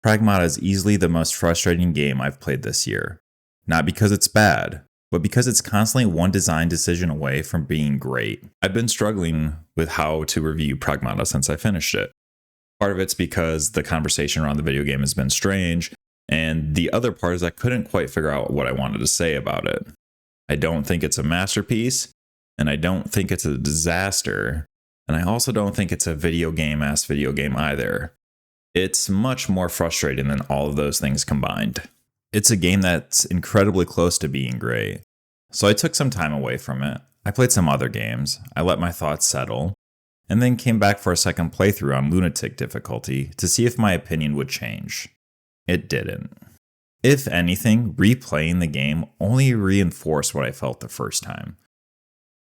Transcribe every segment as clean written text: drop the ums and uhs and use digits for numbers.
Pragmata is easily the most frustrating game I've played this year. Not because it's bad, but because it's constantly one design decision away from being great. I've been struggling with how to review Pragmata since I finished it. Part of it's because the conversation around the video game has been strange, and the other part is I couldn't quite figure out what I wanted to say about it. I don't think it's a masterpiece, and I don't think it's a disaster, and I also don't think it's a video game either. It's much more frustrating than all of those things combined. It's a game that's incredibly close to being great, so I took some time away from it. I played some other games, I let my thoughts settle, and then came back for a second playthrough on lunatic difficulty to see if my opinion would change. It didn't. If anything, replaying the game only reinforced what I felt the first time.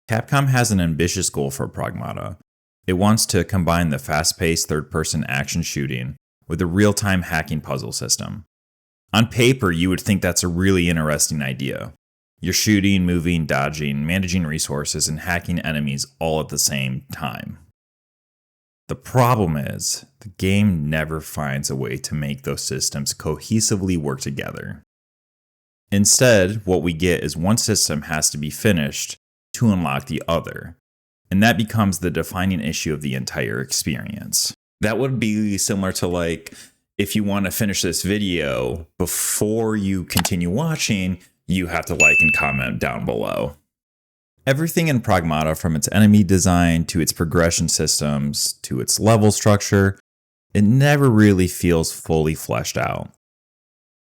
Capcom has an ambitious goal for Pragmata. It wants to combine the fast-paced third-person action shooting with a real-time hacking puzzle system. On paper, you would think that's a really interesting idea. You're shooting, moving, dodging, managing resources, and hacking enemies all at the same time. The problem is, the game never finds a way to make those systems cohesively work together. Instead, what we get is one system has to be finished to unlock the other, and that becomes the defining issue of the entire experience. That would be similar to like, if you want to finish this video before you continue watching, you have to like and comment down below. Everything in Pragmata, from its enemy design to its progression systems to its level structure, it never really feels fully fleshed out.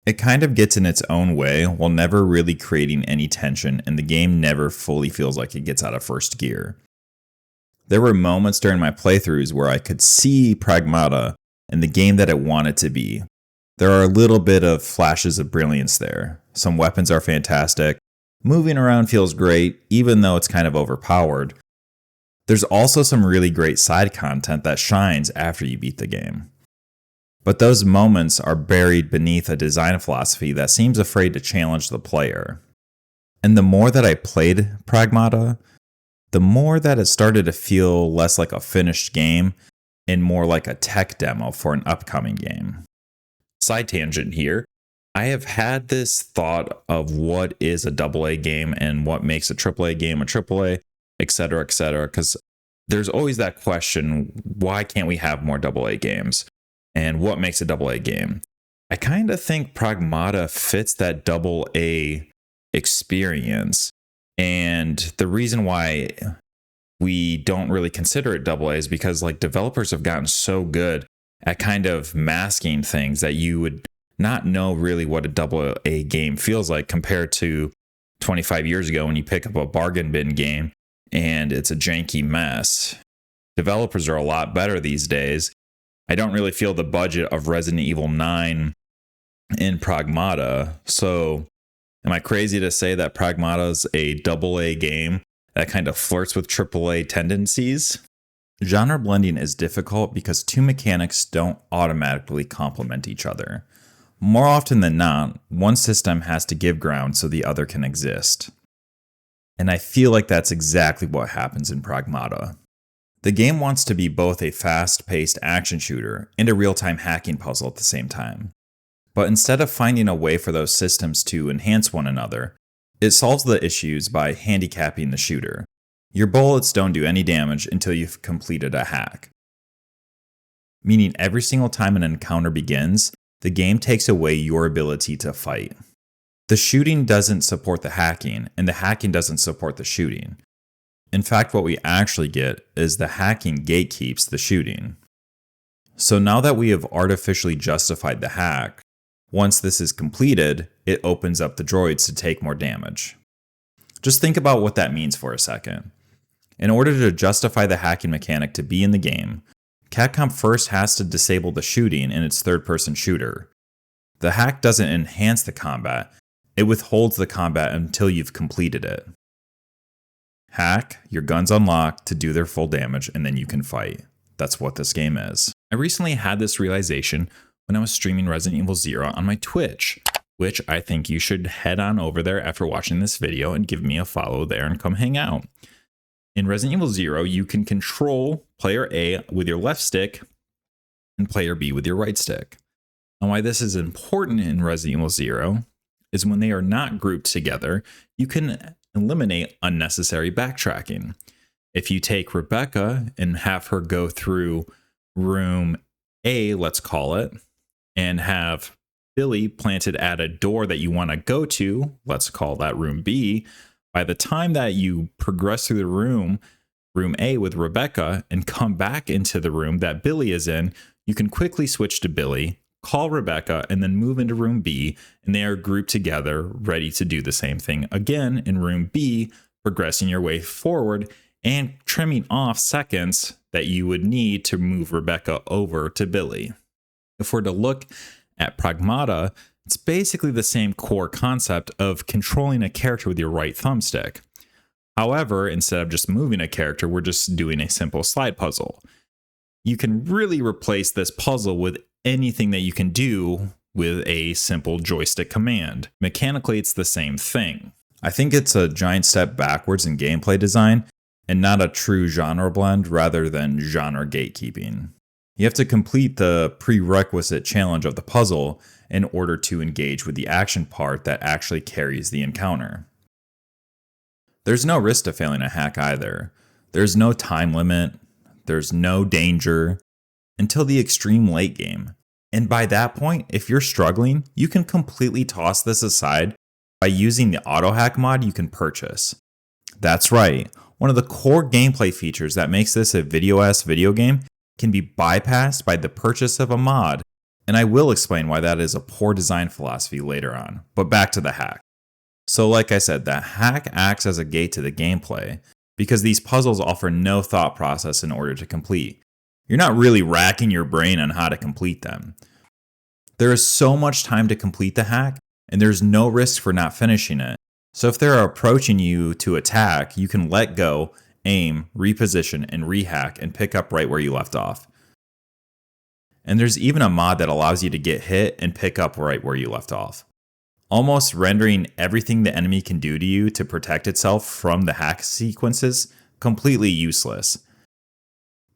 It kind of gets in its own way while never really creating any tension, and the game never fully feels like it gets out of first gear. There were moments during my playthroughs where I could see Pragmata in the game that it wanted to be. There are a little bit of flashes of brilliance there. Some weapons are fantastic. Moving around feels great, even though it's kind of overpowered. There's also some really great side content that shines after you beat the game. But those moments are buried beneath a design philosophy that seems afraid to challenge the player. And the more that I played Pragmata, the more that it started to feel less like a finished game and more like a tech demo for an upcoming game. Side tangent here. I have had this thought of what is a AA game and what makes a AAA game a AAA, etc., because there's always that question, why can't we have more AA games? And what makes a AA game? I kind of think Pragmata fits that AA experience. And the reason why we don't really consider it AA is because like developers have gotten so good at kind of masking things that you would not know really what a AA game feels like compared to 25 years ago when you pick up a bargain bin game and it's a janky mess. Developers are a lot better these days. I don't really feel the budget of Resident Evil 9 in Pragmata. So am I crazy to say that Pragmata is a AA game that kind of flirts with AAA tendencies? Genre blending is difficult because two mechanics don't automatically complement each other. More often than not, one system has to give ground so the other can exist. And I feel like that's exactly what happens in Pragmata. The game wants to be both a fast-paced action shooter and a real-time hacking puzzle at the same time. But instead of finding a way for those systems to enhance one another, it solves the issues by handicapping the shooter. Your bullets don't do any damage until you've completed a hack. Meaning every single time an encounter begins, the game takes away your ability to fight. The shooting doesn't support the hacking, and the hacking doesn't support the shooting. In fact, what we actually get is the hacking gatekeeps the shooting. So now that we have artificially justified the hack, once this is completed, it opens up the droids to take more damage. Just think about what that means for a second. In order to justify the hacking mechanic to be in the game, Capcom first has to disable the shooting in its third-person shooter. The hack doesn't enhance the combat, it withholds the combat until you've completed it. Hack, your guns unlock to do their full damage, and then you can fight. That's what this game is. I recently had this realization when I was streaming Resident Evil 0 on my Twitch, which I think you should head on over there after watching this video and give me a follow there and come hang out. In Resident Evil 0, you can control player A with your left stick and player B with your right stick. And why this is important in Resident Evil 0 is when they are not grouped together, you can eliminate unnecessary backtracking. If you take Rebecca and have her go through room A, let's call it, and have Billy planted at a door that you want to go to, let's call that room B, by the time that you progress through the room A with Rebecca, and come back into the room that Billy is in, you can quickly switch to Billy, call Rebecca, and then move into room B, and they are grouped together, ready to do the same thing again in room B, progressing your way forward and trimming off seconds that you would need to move Rebecca over to Billy. If we're to look at Pragmata, it's basically the same core concept of controlling a character with your right thumbstick. However, instead of just moving a character, we're just doing a simple slide puzzle. You can really replace this puzzle with anything that you can do with a simple joystick command. Mechanically, it's the same thing. I think it's a giant step backwards in gameplay design and not a true genre blend rather than genre gatekeeping. You have to complete the prerequisite challenge of the puzzle in order to engage with the action part that actually carries the encounter. There's no risk to failing a hack either. There's no time limit, there's no danger, until the extreme late game. And by that point, if you're struggling, you can completely toss this aside by using the auto hack mod you can purchase. That's right, one of the core gameplay features that makes this a video game can be bypassed by the purchase of a mod, and I will explain why that is a poor design philosophy later on. But back to the hack. So like I said, the hack acts as a gate to the gameplay, because these puzzles offer no thought process in order to complete. You're not really racking your brain on how to complete them. There is so much time to complete the hack, and there's no risk for not finishing it. So if they're approaching you to attack, you can let go, aim, reposition, and rehack and pick up right where you left off. And there's even a mod that allows you to get hit and pick up right where you left off, almost rendering everything the enemy can do to you to protect itself from the hack sequences completely useless.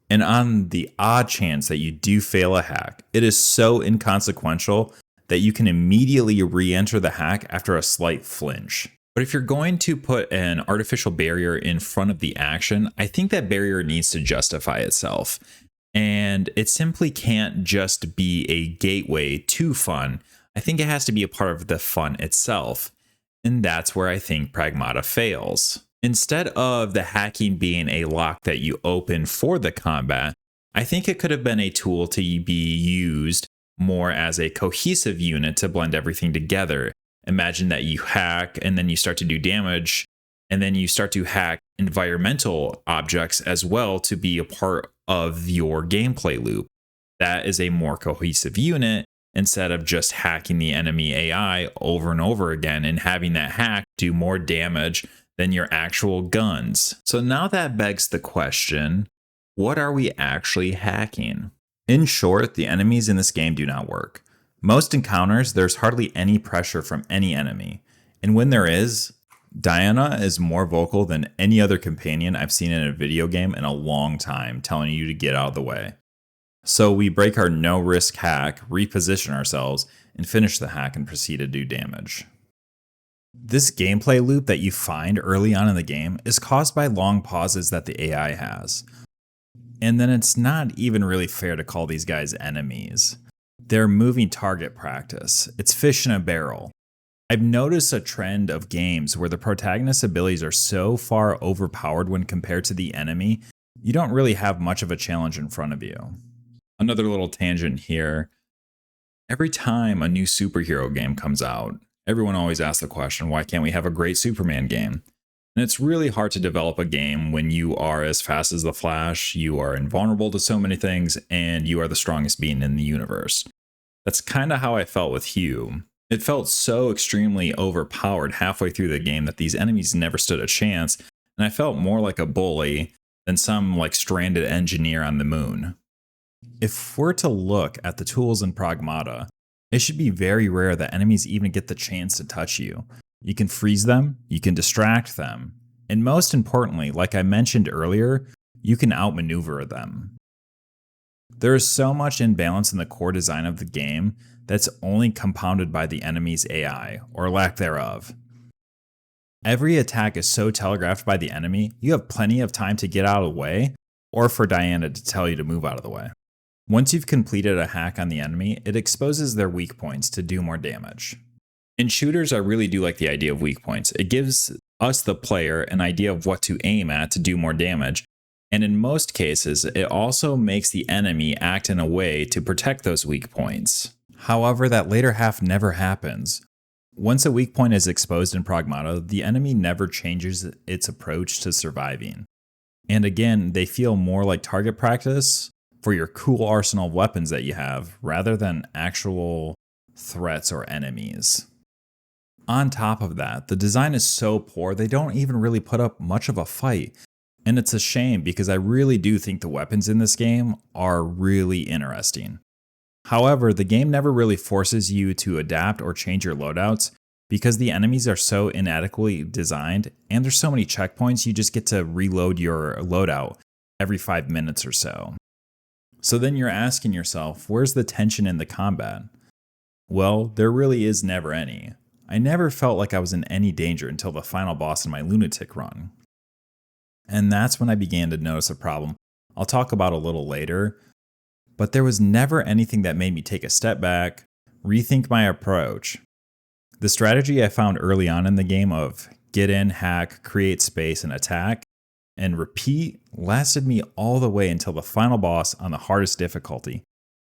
And on the odd chance that you do fail a hack, it is so inconsequential that you can immediately re-enter the hack after a slight flinch. But if you're going to put an artificial barrier in front of the action, I think that barrier needs to justify itself. And it simply can't just be a gateway to fun. I think it has to be a part of the fun itself. And that's where I think Pragmata fails. Instead of the hacking being a lock that you open for the combat, I think it could have been a tool to be used more as a cohesive unit to blend everything together. Imagine that you hack and then you start to do damage, and then you start to hack environmental objects as well to be a part of your gameplay loop. That is a more cohesive unit instead of just hacking the enemy AI over and over again and having that hack do more damage than your actual guns. So now that begs the question, what are we actually hacking? In short, the enemies in this game do not work. Most encounters, there's hardly any pressure from any enemy. And when there is, Diana is more vocal than any other companion I've seen in a video game in a long time, telling you to get out of the way. So we break our no-risk hack, reposition ourselves, and finish the hack and proceed to do damage. This gameplay loop that you find early on in the game is caused by long pauses that the AI has. And then it's not even really fair to call these guys enemies. They're moving target practice. It's fish in a barrel. I've noticed a trend of games where the protagonist's abilities are so far overpowered when compared to the enemy, you don't really have much of a challenge in front of you. Another little tangent here. Every time a new superhero game comes out, everyone always asks the question, why can't we have a great Superman game? And it's really hard to develop a game when you are as fast as the Flash, you are invulnerable to so many things, and you are the strongest being in the universe. That's kind of how I felt with Hugh. It felt so extremely overpowered halfway through the game that these enemies never stood a chance, and I felt more like a bully than some stranded engineer on the moon. If we're to look at the tools in Pragmata, it should be very rare that enemies even get the chance to touch you. You can freeze them, you can distract them, and most importantly, like I mentioned earlier, you can outmaneuver them. There is so much imbalance in the core design of the game that's only compounded by the enemy's AI, or lack thereof. Every attack is so telegraphed by the enemy, you have plenty of time to get out of the way, or for Diana to tell you to move out of the way. Once you've completed a hack on the enemy, it exposes their weak points to do more damage. In shooters, I really do like the idea of weak points. It gives us, the player, an idea of what to aim at to do more damage, and in most cases, it also makes the enemy act in a way to protect those weak points. However, that later half never happens. Once a weak point is exposed in Pragmata, the enemy never changes its approach to surviving. And again, they feel more like target practice for your cool arsenal of weapons that you have, rather than actual threats or enemies. On top of that, the design is so poor they don't even really put up much of a fight. And it's a shame because I really do think the weapons in this game are really interesting. However, the game never really forces you to adapt or change your loadouts because the enemies are so inadequately designed and there's so many checkpoints, you just get to reload your loadout every 5 minutes or so. So then you're asking yourself, where's the tension in the combat? Well, there really is never any. I never felt like I was in any danger until the final boss in my lunatic run. And that's when I began to notice a problem I'll talk about a little later, but there was never anything that made me take a step back, rethink my approach. The strategy I found early on in the game of get in, hack, create space, and attack, and repeat lasted me all the way until the final boss on the hardest difficulty.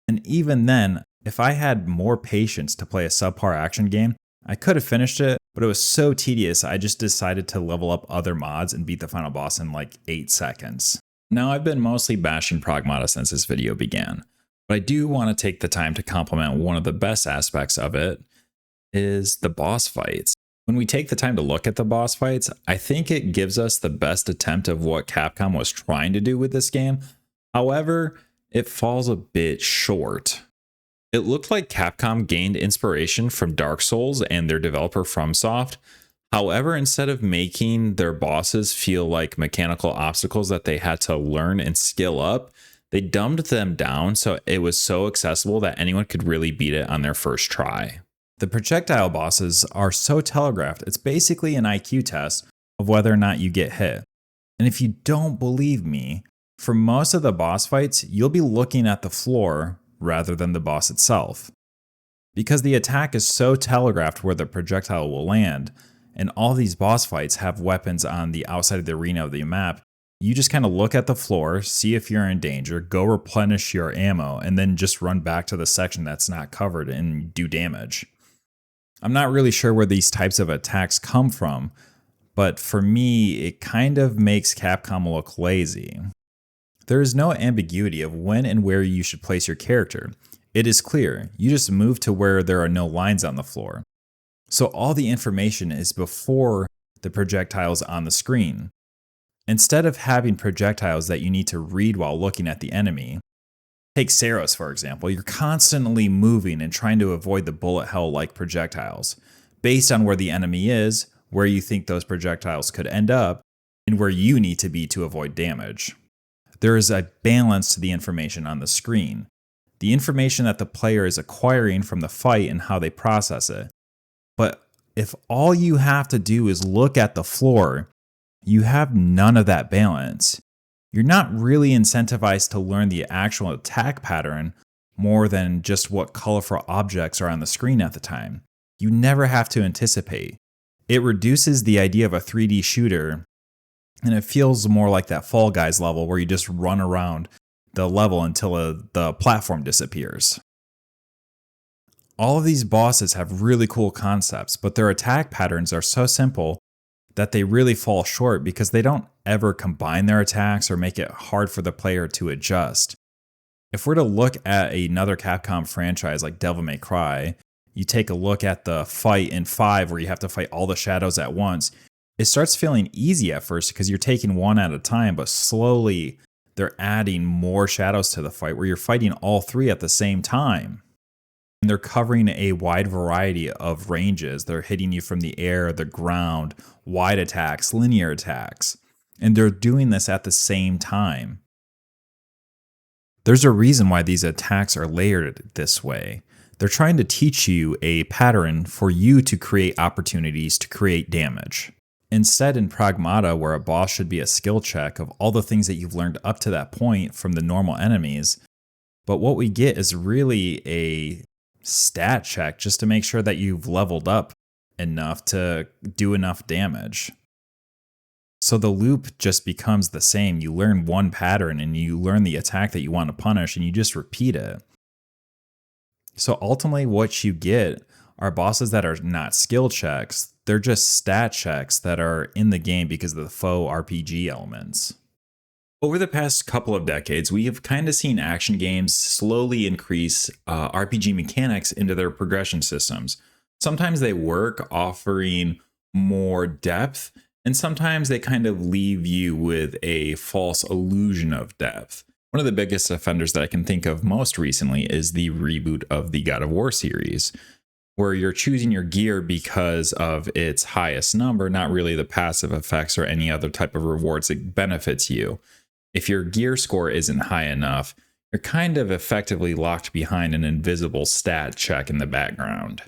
And even then, if I had more patience to play a subpar action game, I could have finished it, but it was so tedious I just decided to level up other mods and beat the final boss in like 8 seconds. Now I've been mostly bashing Pragmata since this video began, but I do want to take the time to compliment one of the best aspects of it is the boss fights. When we take the time to look at the boss fights, I think it gives us the best attempt of what Capcom was trying to do with this game. However, it falls a bit short. It looked like Capcom gained inspiration from Dark Souls and their developer FromSoft. However, instead of making their bosses feel like mechanical obstacles that they had to learn and skill up, they dumbed them down so it was so accessible that anyone could really beat it on their first try. The projectile bosses are so telegraphed, it's basically an IQ test of whether or not you get hit. And if you don't believe me, for most of the boss fights, you'll be looking at the floor rather than the boss itself. Because the attack is so telegraphed where the projectile will land, and all these boss fights have weapons on the outside of the arena of the map, you just kind of look at the floor, see if you're in danger, go replenish your ammo, and then just run back to the section that's not covered and do damage. I'm not really sure where these types of attacks come from, but for me, it kind of makes Capcom look lazy. There is no ambiguity of when and where you should place your character. It is clear, you just move to where there are no lines on the floor. So all the information is before the projectiles on the screen. Instead of having projectiles that you need to read while looking at the enemy, take Saros for example, you're constantly moving and trying to avoid the bullet hell like projectiles, based on where the enemy is, where you think those projectiles could end up, and where you need to be to avoid damage. There is a balance to the information on the screen. The information that the player is acquiring from the fight and how they process it. But if all you have to do is look at the floor, you have none of that balance. You're not really incentivized to learn the actual attack pattern more than just what colorful objects are on the screen at the time. You never have to anticipate. It reduces the idea of a 3D shooter, and it feels more like that Fall Guys level where you just run around the level until the platform disappears. All of these bosses have really cool concepts, but their attack patterns are so simple that they really fall short because they don't ever combine their attacks or make it hard for the player to adjust. If we're to look at another Capcom franchise like Devil May Cry, you take a look at the fight in 5 where you have to fight all the shadows at once, it starts feeling easy at first because you're taking one at a time, but slowly they're adding more shadows to the fight where you're fighting all 3 at the same time. And they're covering a wide variety of ranges. They're hitting you from the air, the ground, wide attacks, linear attacks. And they're doing this at the same time. There's a reason why these attacks are layered this way. They're trying to teach you a pattern for you to create opportunities to create damage. Instead, in Pragmata, where a boss should be a skill check of all the things that you've learned up to that point from the normal enemies, but what we get is really a stat check just to make sure that you've leveled up enough to do enough damage. So the loop just becomes the same. You learn one pattern and you learn the attack that you want to punish and you just repeat it. So ultimately what you get are bosses that are not skill checks. They're just stat checks that are in the game because of the faux RPG elements. Over the past couple of decades, we have kind of seen action games slowly increase RPG mechanics into their progression systems. Sometimes they work, offering more depth, and sometimes they kind of leave you with a false illusion of depth. One of the biggest offenders that I can think of most recently is the reboot of the God of War series, where you're choosing your gear because of its highest number, not really the passive effects or any other type of rewards that benefits you. If your gear score isn't high enough, you're kind of effectively locked behind an invisible stat check in the background.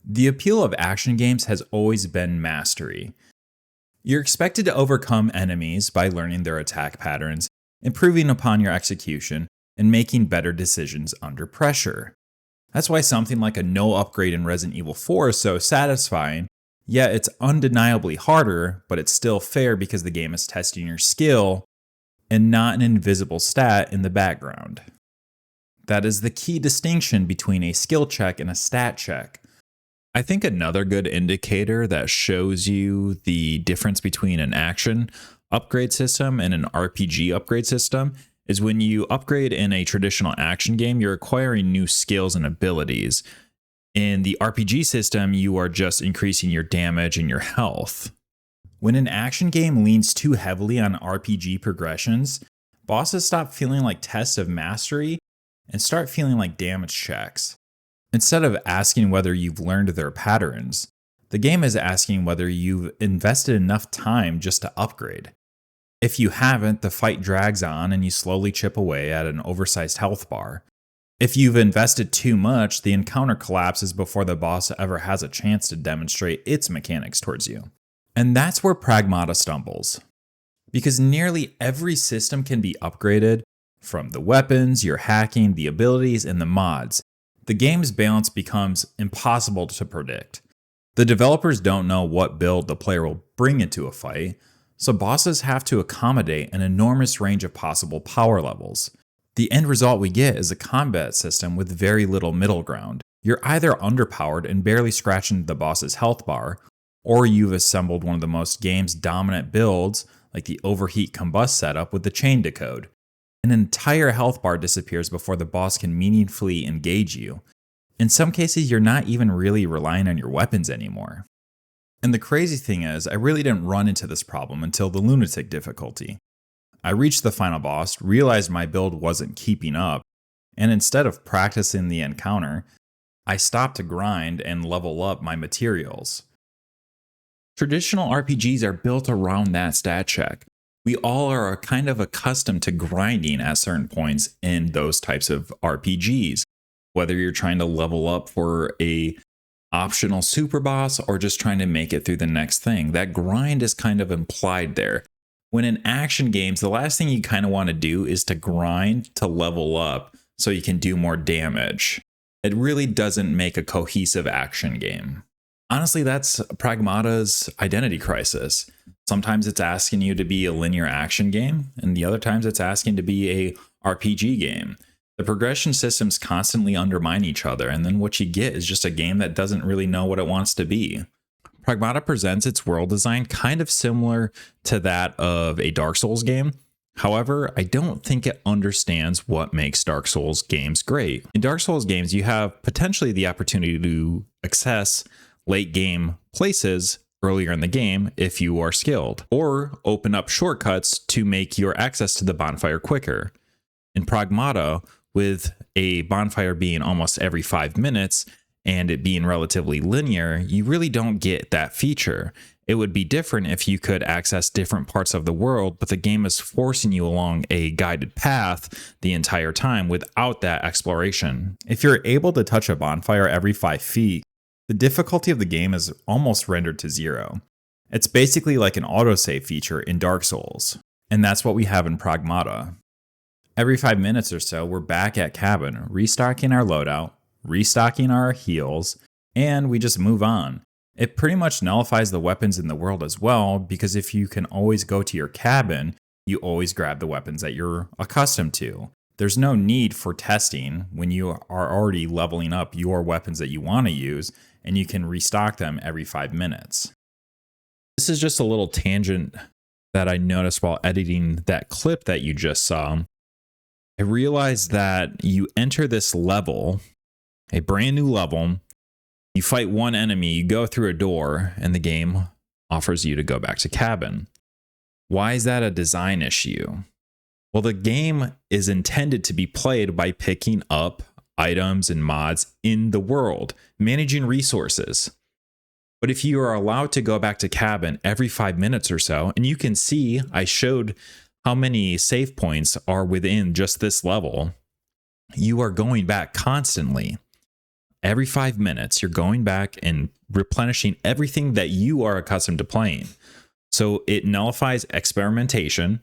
The appeal of action games has always been mastery. You're expected to overcome enemies by learning their attack patterns, improving upon your execution, and making better decisions under pressure. That's why something like a no upgrade in Resident Evil 4 is so satisfying. Yeah, it's undeniably harder, but it's still fair because the game is testing your skill and not an invisible stat in the background. That is the key distinction between a skill check and a stat check. I think another good indicator that shows you the difference between an action upgrade system and an RPG upgrade system is when you upgrade in a traditional action game, you're acquiring new skills and abilities. In the RPG system, you are just increasing your damage and your health. When an action game leans too heavily on RPG progressions, bosses stop feeling like tests of mastery and start feeling like damage checks. Instead of asking whether you've learned their patterns, the game is asking whether you've invested enough time just to upgrade. If you haven't, the fight drags on and you slowly chip away at an oversized health bar. If you've invested too much, the encounter collapses before the boss ever has a chance to demonstrate its mechanics towards you. And that's where Pragmata stumbles. Because nearly every system can be upgraded, from the weapons, your hacking, the abilities, and the mods. The game's balance becomes impossible to predict. The developers don't know what build the player will bring into a fight, so bosses have to accommodate an enormous range of possible power levels. The end result we get is a combat system with very little middle ground. You're either underpowered and barely scratching the boss's health bar, or you've assembled one of the most game's dominant builds, like the overheat combust setup with the chain decode. An entire health bar disappears before the boss can meaningfully engage you. In some cases, you're not even really relying on your weapons anymore. And the crazy thing is, I really didn't run into this problem until the Lunatic difficulty. I reached the final boss, realized my build wasn't keeping up, and instead of practicing the encounter, I stopped to grind and level up my materials. Traditional RPGs are built around that stat check. We all are kind of accustomed to grinding at certain points in those types of RPGs, whether you're trying to level up for a optional super boss or just trying to make it through the next thing. That grind is kind of implied there. When in action games, the last thing you kind of want to do is to grind to level up so you can do more damage. It really doesn't make a cohesive action game. Honestly, that's Pragmata's identity crisis. Sometimes it's asking you to be a linear action game, and the other times it's asking to be a RPG game. The progression systems constantly undermine each other, and then what you get is just a game that doesn't really know what it wants to be. Pragmata presents its world design kind of similar to that of a Dark Souls game. However, I don't think it understands what makes Dark Souls games great. In Dark Souls games, you have potentially the opportunity to access late game places earlier in the game if you are skilled, or open up shortcuts to make your access to the bonfire quicker. In Pragmata, with a bonfire being almost every 5 minutes and it being relatively linear, you really don't get that feature. It would be different if you could access different parts of the world, but the game is forcing you along a guided path the entire time without that exploration. If you're able to touch a bonfire every 5 feet, the difficulty of the game is almost rendered to 0. It's basically like an autosave feature in Dark Souls, and that's what we have in Pragmata. Every 5 minutes or so, we're back at cabin, restocking our loadout, restocking our heals, and we just move on. It pretty much nullifies the weapons in the world as well, because if you can always go to your cabin, you always grab the weapons that you're accustomed to. There's no need for testing when you are already leveling up your weapons that you want to use, and you can restock them every 5 minutes. This is just a little tangent that I noticed while editing that clip that you just saw. I realized that you enter this level, a brand new level, you fight one enemy, you go through a door, and the game offers you to go back to cabin. Why is that a design issue? Well, the game is intended to be played by picking up items and mods in the world, managing resources. But if you are allowed to go back to cabin every 5 minutes or so, and you can see I showed how many save points are within just this level, you are going back constantly. Every 5 minutes, you're going back and replenishing everything that you are accustomed to playing. So it nullifies experimentation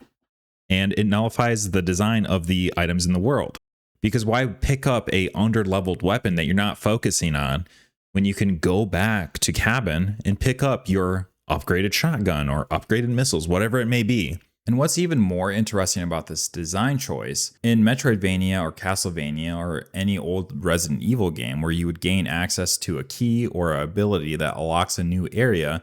and it nullifies the design of the items in the world. Because why pick up a under-leveled weapon that you're not focusing on when you can go back to cabin and pick up your upgraded shotgun or upgraded missiles, whatever it may be. And what's even more interesting about this design choice, in Metroidvania or Castlevania or any old Resident Evil game where you would gain access to a key or an ability that unlocks a new area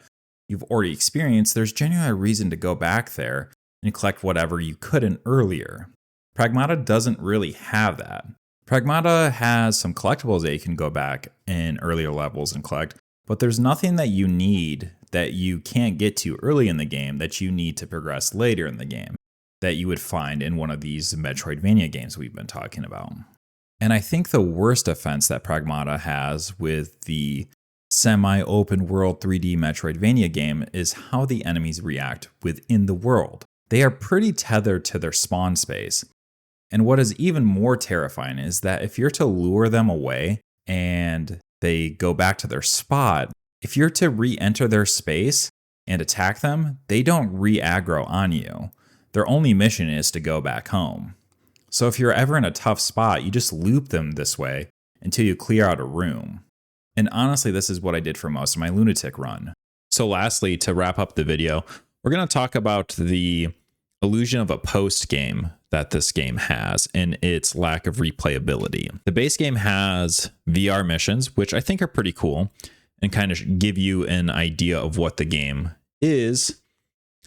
you've already experienced, there's genuinely a reason to go back there and collect whatever you couldn't earlier. Pragmata doesn't really have that. Pragmata has some collectibles that you can go back in earlier levels and collect, but there's nothing that you need that you can't get to early in the game that you need to progress later in the game that you would find in one of these Metroidvania games we've been talking about. And I think the worst offense that Pragmata has with the semi-open world 3D Metroidvania game is how the enemies react within the world. They are pretty tethered to their spawn space. And what is even more terrifying is that if you're to lure them away and they go back to their spot, if you're to re-enter their space and attack them, they don't re-aggro on you. Their only mission is to go back home. So if you're ever in a tough spot, you just loop them this way until you clear out a room. And honestly, this is what I did for most of my lunatic run. So lastly, to wrap up the video, we're going to talk about the illusion of a post game that this game has and its lack of replayability. The base game has VR missions, which I think are pretty cool and kind of give you an idea of what the game is.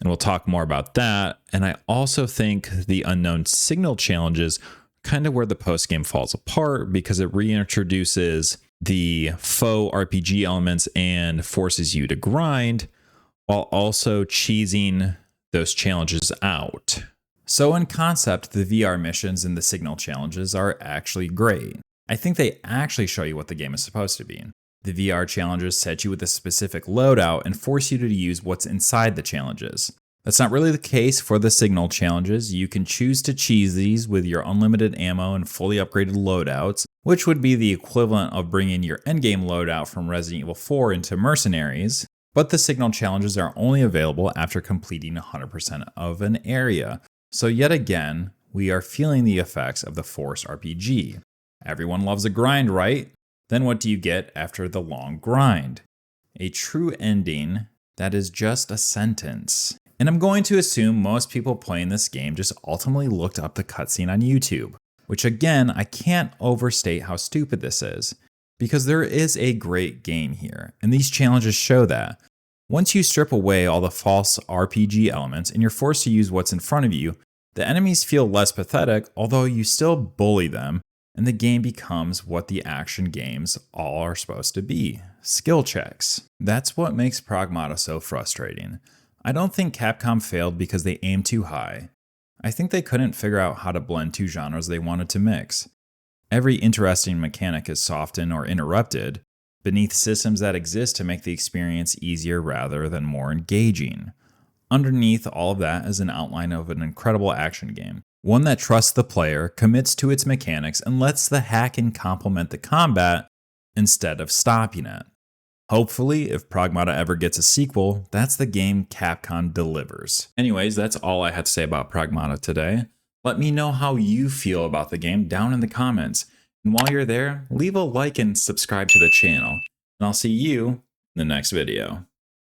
And we'll talk more about that. And I also think the unknown signal challenges are kind of where the post game falls apart because it reintroduces the faux RPG elements and forces you to grind while also cheesing those challenges out. So in concept, the VR missions and the signal challenges are actually great. I think they actually show you what the game is supposed to be. The VR challenges set you with a specific loadout and force you to use what's inside the challenges. That's not really the case for the signal challenges. You can choose to cheese these with your unlimited ammo and fully upgraded loadouts, which would be the equivalent of bringing your endgame loadout from Resident Evil 4 into Mercenaries. But the signal challenges are only available after completing 100% of an area. So yet again, we are feeling the effects of the forced RPG. Everyone loves a grind, right? Then what do you get after the long grind? A true ending that is just a sentence. And I'm going to assume most people playing this game just ultimately looked up the cutscene on YouTube, which again, I can't overstate how stupid this is, because there is a great game here, and these challenges show that. Once you strip away all the false RPG elements and you're forced to use what's in front of you, the enemies feel less pathetic, although you still bully them, and the game becomes what the action games all are supposed to be, skill checks. That's what makes Pragmata so frustrating. I don't think Capcom failed because they aimed too high. I think they couldn't figure out how to blend two genres they wanted to mix. Every interesting mechanic is softened or interrupted, beneath systems that exist to make the experience easier rather than more engaging. Underneath all of that is an outline of an incredible action game, one that trusts the player, commits to its mechanics, and lets the hacking complement the combat instead of stopping it. Hopefully, if Pragmata ever gets a sequel, that's the game Capcom delivers. Anyways, that's all I had to say about Pragmata today. Let me know how you feel about the game down in the comments. And while you're there, leave a like and subscribe to the channel. And I'll see you in the next video.